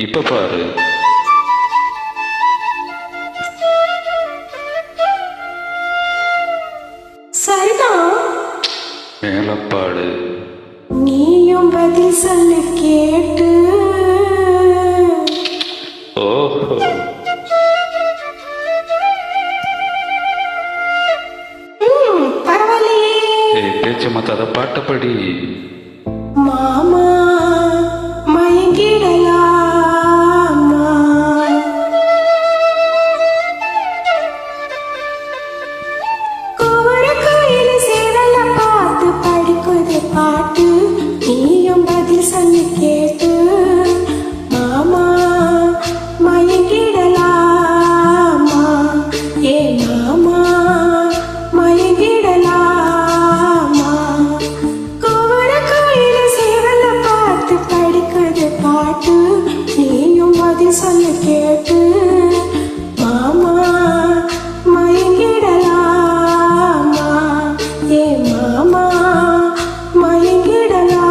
இப்ப பாரு. சரிதான். மேலப்பாடு. நீயும் பதில் சொல்லு கேட்டு. ஓஹோ. பரவாயில்லையே. பேச்சு மாத்தாத பாட்டப்படி. மாமா மயங்கிடலாமா? கோவர கோயில சேவல பார்த்து படிக்குது பாட்டு. நீயும் பதில் சொல்லி கேட்டு. மாமா மயங்கிடலாமா? ஏ மாமா மயங்கிடலாமா? கோவர கோயில சேவல பார்த்து படிக்குது பாட்டு. நீயும் பதில் சொல்லி கேட்டு. மாமா மயங்கிடலாமா? ஏ மாமா மயங்கிடலாமா?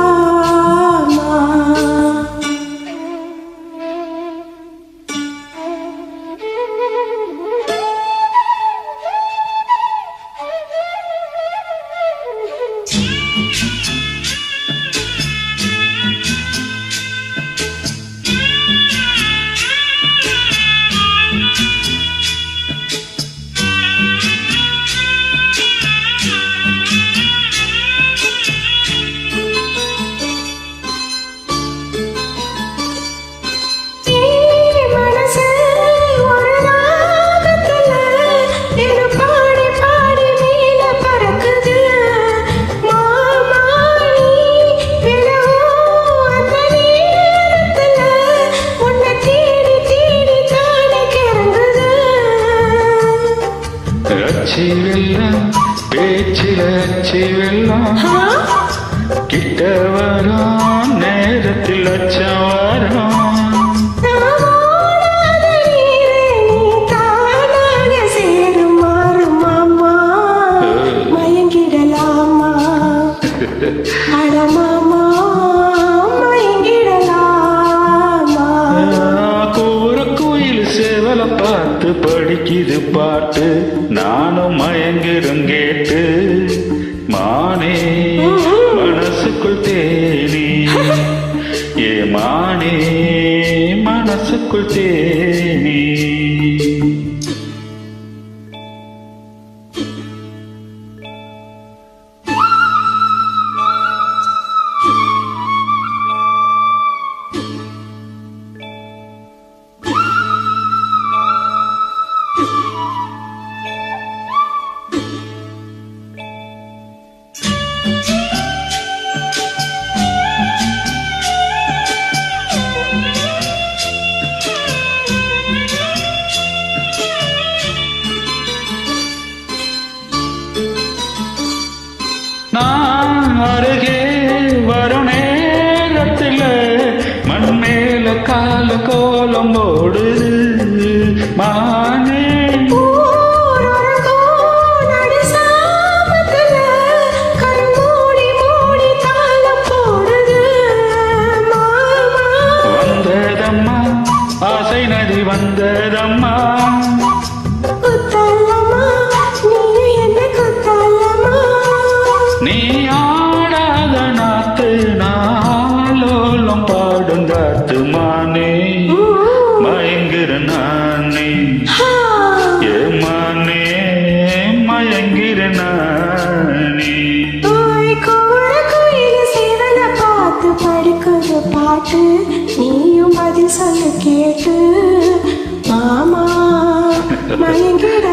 அச்சி வெள்ளம் பேச்சில் அச்சி வெள்ளம் கிட்ட வரும் நேரத்தில் அச்சம் வரும். மயங்கிடலாமா? அடமாமா மயங்கிடலாமா? கூற கோயில் சேவல பார்த்து படிக்குது பாட்டு. நானும் மயங்குறேன் கேட்டு. மானே மனசுக்குள் தேனி. ஏ மானே மனசுக்குள் தேனி. நான் அருகே வரும் நேரத்தில் மண் மேல கால கோலம் போடுது மானே. வந்ததம்மா ஆசை நதி வந்ததம்மா. நீ ஆடாத நாத்து நாளோலம் பாடுங்காத்து மானே. மயங்குற நானே ஏ மானே மயங்குற நானே. பார்த்து படிக்குது பாட்டு. நீயும் பதில் சொல்லு கேட்டு. மாமா மயங்கிட